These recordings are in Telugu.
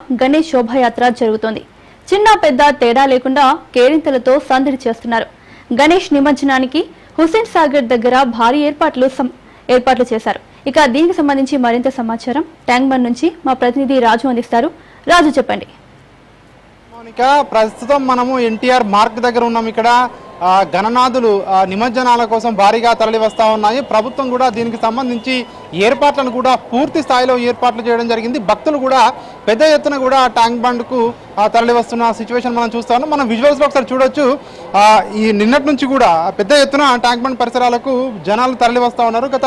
గణేష్ శోభాయాత్ర జరుగుతోంది. చిన్న పెద్ద తేడా లేకుండా కేరింతలతో సందడి చేస్తున్నారు. గణేష్ నిమజ్జనానికి హుస్సేన్ సాగర్ దగ్గర భారీ ఏర్పాట్లు చేశారు. ఇక దీనికి సంబంధించి మరింత సమాచారం ట్యాంక్ బండ్ నుంచి మా ప్రతినిధి రాజు అందిస్తారు. రాజు, చెప్పండి. ప్రస్తుతం మనము ఎన్టీఆర్ మార్క్ దగ్గర ఉన్నాం. ఇక్కడ గణనాథులు నిమజ్జనాల కోసం భారీగా తరలి వస్తూ ఉన్నాయి. ప్రభుత్వం కూడా దీనికి సంబంధించి ఏర్పాట్లను కూడా పూర్తి స్థాయిలో ఏర్పాట్లు చేయడం జరిగింది. భక్తులు కూడా పెద్ద ఎత్తున కూడా ట్యాంక్ బండ్కు తరలి వస్తున్న సిచ్యువేషన్ మనం చూస్తా ఉన్నాం. మనం విజువల్స్లో ఒకసారి చూడొచ్చు. ఈ నిన్నటి నుంచి కూడా పెద్ద ఎత్తున ట్యాంక్ బండ్ పరిసరాలకు జనాలు తరలి వస్తూ ఉన్నారు. గత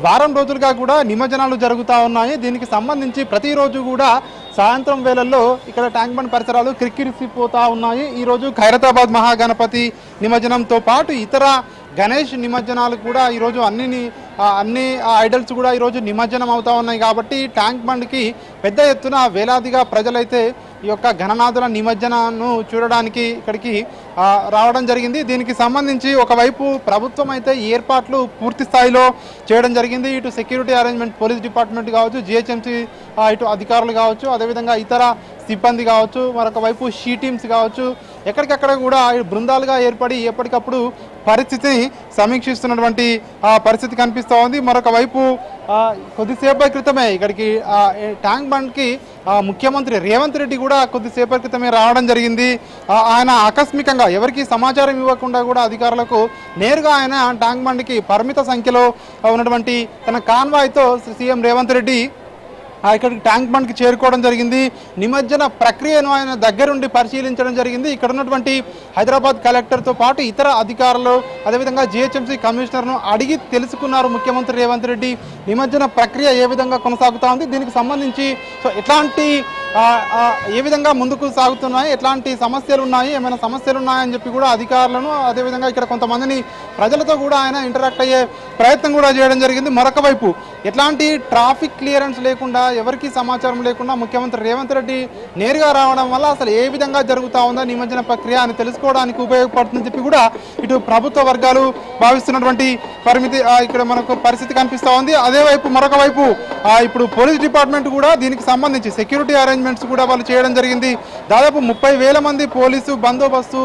వారం రోజులుగా కూడా నిమజ్జనాలు జరుగుతూ ఉన్నాయి. దీనికి సంబంధించి ప్రతిరోజు కూడా సాయంత్రం వేళల్లో ఇక్కడ ట్యాంక్ బండ్ పరిసరాలు కిరికిరిసిపోతూ ఉన్నాయి. ఈరోజు ఖైరతాబాద్ మహాగణపతి నిమజ్జనంతో పాటు ఇతర గణేష్ నిమజ్జనాలు కూడా ఈరోజు అన్ని ఐడల్స్ కూడా ఈరోజు నిమజ్జనం అవుతూ ఉన్నాయి. కాబట్టి ట్యాంక్ బండ్కి పెద్ద ఎత్తున వేలాదిగా ప్రజలైతే ఈ యొక్క గణనాథుల నిమజ్జనాన్ని చూడడానికి ఇక్కడికి రావడం జరిగింది. దీనికి సంబంధించి ఒకవైపు ప్రభుత్వం అయితే ఏర్పాట్లు పూర్తి స్థాయిలో చేయడం జరిగింది. ఇటు సెక్యూరిటీ అరేంజ్మెంట్, పోలీస్ డిపార్ట్మెంట్ కావచ్చు, జిహెచ్ఎంసీ ఇటు అధికారులు కావచ్చు, అదేవిధంగా ఇతర సిబ్బంది కావచ్చు, మరొక వైపు షీ టీమ్స్ కావచ్చు, ఎక్కడికక్కడ కూడా బృందాలుగా ఏర్పడి ఎప్పటికప్పుడు పరిస్థితిని సమీక్షిస్తున్నటువంటి పరిస్థితి కనిపిస్తూ ఉంది. మరొక వైపు కొద్దిసేపటి క్రితమే ఇక్కడికి ట్యాంక్ బండ్కి ముఖ్యమంత్రి రేవంత్ రెడ్డి కూడా కొద్దిసేపటి క్రితమే రావడం జరిగింది. ఆయన ఆకస్మికంగా ఎవరికి సమాచారం ఇవ్వకుండా కూడా అధికారులకు నేరుగా ఆయన ట్యాంక్ బండ్కి పరిమిత సంఖ్యలో ఉన్నటువంటి తన కాన్వాయ్తో సీఎం రేవంత్ రెడ్డి ఇక్కడికి ట్యాంక్ బండ్కి చేరుకోవడం జరిగింది. నిమజ్జన ప్రక్రియను ఆయన దగ్గరుండి పరిశీలించడం జరిగింది. ఇక్కడ ఉన్నటువంటి హైదరాబాద్ కలెక్టర్తో పాటు ఇతర అధికారులు, అదేవిధంగా జిహెచ్ఎంసీ కమిషనర్ను అడిగి తెలుసుకున్నారు ముఖ్యమంత్రి రేవంత్ రెడ్డి. నిమజ్జన ప్రక్రియ ఏ విధంగా కొనసాగుతూ ఉంది, దీనికి సంబంధించి ఎట్లాంటి ఏ విధంగా ముందుకు సాగుతున్నాయి, ఎట్లాంటి సమస్యలు ఉన్నాయి, ఏమైనా సమస్యలు ఉన్నాయని చెప్పి కూడా అధికారులను, అదేవిధంగా ఇక్కడ కొంతమందిని ప్రజలతో కూడా ఆయన ఇంటరాక్ట్ అయ్యే ప్రయత్నం కూడా చేయడం జరిగింది. మరొక వైపు ఎట్లాంటి ట్రాఫిక్ క్లియరెన్స్ లేకుండా, ఎవరికి సమాచారం లేకుండా ముఖ్యమంత్రి రేవంత్ రెడ్డి నేరుగా రావడం వల్ల అసలు ఏ విధంగా జరుగుతూ ఉందో నిమజ్జన ప్రక్రియ అని తెలుసుకోవడానికి ఉపయోగపడుతుందని చెప్పి కూడా ఇటు ప్రభుత్వ వర్గాలు భావిస్తున్నటువంటి ఇక్కడ మనకు పరిస్థితి కనిపిస్తూ ఉంది. అదే వైపు మరొక వైపు ఇప్పుడు పోలీస్ డిపార్ట్మెంట్ కూడా దీనికి సంబంధించి సెక్యూరిటీ అరేంజ్మెంట్స్ కూడా వాళ్ళు చేయడం జరిగింది. దాదాపు 30,000 మంది పోలీసు బందోబస్తు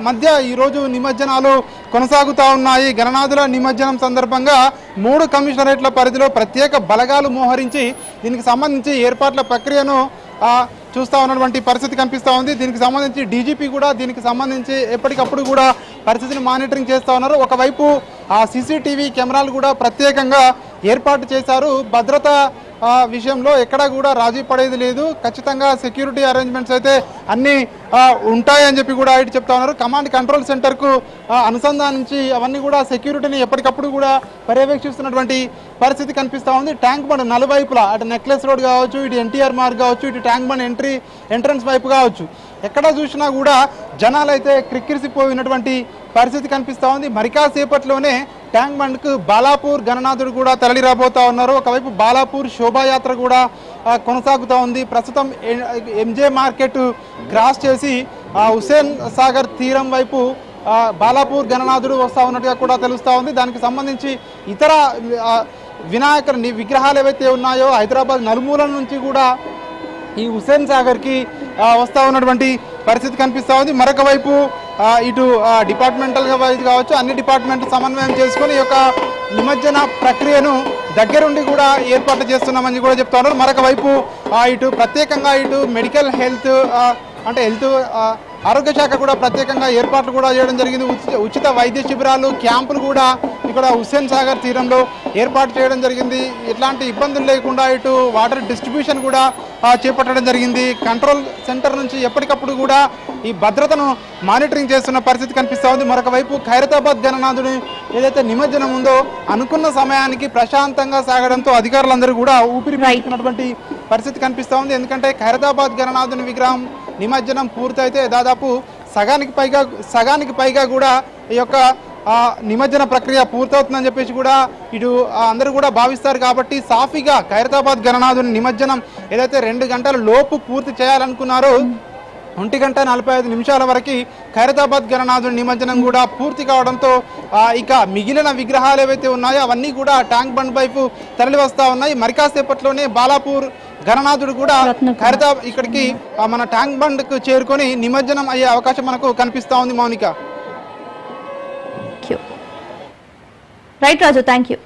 మధ్య ఈరోజు నిమజ్జనాలు కొనసాగుతూ ఉన్నాయి. గణనాథుల నిమజ్జనం సందర్భంగా 3 కమిషనరేట్ల పరిధిలో ప్రత్యేక బలగాలు మోహరించి దీనికి సంబంధించి ఏర్పాట్ల ప్రక్రియను చూస్తూ ఉన్నటువంటి పరిస్థితి కనిపిస్తూ ఉంది. దీనికి సంబంధించి డీజీపీ కూడా దీనికి సంబంధించి ఎప్పటికప్పుడు కూడా పరిస్థితిని మానిటరింగ్ చేస్తూ ఉన్నారు. ఒకవైపు సీసీటీవీ కెమెరాలు కూడా ప్రత్యేకంగా ఏర్పాటు చేశారు. భద్రత విషయంలో ఎక్కడా కూడా రాజీ పడేది లేదు. ఖచ్చితంగా సెక్యూరిటీ అరేంజ్మెంట్స్ అయితే అన్నీ ఉంటాయని చెప్పి కూడా ఇటు చెప్తా ఉన్నారు. కమాండ్ కంట్రోల్ సెంటర్కు అనుసంధానించి అవన్నీ కూడా సెక్యూరిటీని ఎప్పటికప్పుడు కూడా పర్యవేక్షిస్తున్నటువంటి పరిస్థితి కనిపిస్తూ ఉంది. ట్యాంక్ బండ్ నలువైపులా, అటు నెక్లెస్ రోడ్ కావచ్చు, ఇటు ఎన్టీఆర్ మార్గ్ కావచ్చు, ఇటు ట్యాంక్ బండ్ ఎంట్రన్స్ వైపు కావచ్చు, ఎక్కడ చూసినా కూడా జనాలు అయితే క్రిక్కిరిసిపోయినటువంటి పరిస్థితి కనిపిస్తూ ఉంది. మరి కాసేపట్లోనే ట్యాంక్ బండ్కు బాలాపూర్ గణనాథుడు కూడా తరలి రాబోతూ ఉన్నారు. ఒకవైపు బాలాపూర్ శోభాయాత్ర కూడా కొనసాగుతూ ఉంది. ప్రస్తుతం ఎంజే మార్కెట్ క్రాస్ చేసి హుస్సేన్ సాగర్ తీరం వైపు బాలాపూర్ గణనాథుడు వస్తూ ఉన్నట్టుగా కూడా తెలుస్తూ ఉంది. దానికి సంబంధించి ఇతర వినాయక విగ్రహాలు ఏవైతే ఉన్నాయో హైదరాబాద్ నలుమూలల నుంచి కూడా ఈ హుస్సేన్ సాగర్కి వస్తూ ఉన్నటువంటి పరిస్థితి కనిపిస్తూ ఉంది. మరొక వైపు ఇటు డిపార్ట్మెంటల్గా వైజ్ కావచ్చు, అన్ని డిపార్ట్మెంట్లు సమన్వయం చేసుకొని ఈ యొక్క నిమజ్జన ప్రక్రియను దగ్గరుండి కూడా ఏర్పాట్లు చేస్తున్నామని కూడా చెప్తా ఉన్నారు. మరొక వైపు ఇటు ప్రత్యేకంగా ఇటు మెడికల్ హెల్త్ ఆరోగ్య శాఖ కూడా ప్రత్యేకంగా ఏర్పాట్లు కూడా చేయడం జరిగింది. ఉచిత వైద్య శిబిరాలు, క్యాంపులు కూడా ఇక్కడ హుస్సేన్ సాగర్ తీరంలో ఏర్పాటు చేయడం జరిగింది. ఎట్లాంటి ఇబ్బందులు లేకుండా ఇటు వాటర్ డిస్ట్రిబ్యూషన్ కూడా చేపట్టడం జరిగింది. కంట్రోల్ సెంటర్ నుంచి ఎప్పటికప్పుడు కూడా ఈ భద్రతను మానిటరింగ్ చేస్తున్న పరిస్థితి కనిపిస్తూ ఉంది. మరొక వైపు ఖైరతాబాద్ గణనాథుని ఏదైతే నిమజ్జనం ఉందో అనుకున్న సమయానికి ప్రశాంతంగా సాగడంతో అధికారులందరూ కూడా ఊపిరి పీల్చుకున్నటువంటి పరిస్థితి కనిపిస్తూ ఉంది. ఎందుకంటే ఖైరతాబాద్ గణనాథుని విగ్రహం నిమజ్జనం పూర్తయితే దాదాపు సగానికి పైగా కూడా ఈ యొక్క నిమజ్జన ప్రక్రియ పూర్తవుతుందని చెప్పేసి కూడా ఇటు అందరూ కూడా భావిస్తారు. కాబట్టి సాఫీగా ఖైరతాబాద్ గణనాథుని నిమజ్జనం ఏదైతే 2 గంటల లోపు పూర్తి చేయాలనుకున్నారో 1:45 వరకు ఖైరతాబాద్ గణనాథుని నిమజ్జనం కూడా పూర్తి కావడంతో ఇక మిగిలిన విగ్రహాలు ఏవైతే ఉన్నాయో అవన్నీ కూడా ట్యాంక్ బండ్ వైపు తరలి వస్తూ ఉన్నాయి. మరి కాసేపట్లోనే బాలాపూర్ గణనాథుడు కూడా రత్నకుమార్. ఖైరతాబాద్ ఇక్కడికి మన ట్యాంక్ బండ్కు చేరుకొని నిమజ్జనం అయ్యే అవకాశం మనకు కనిపిస్తా ఉంది Mounika. Right Raju, thank you.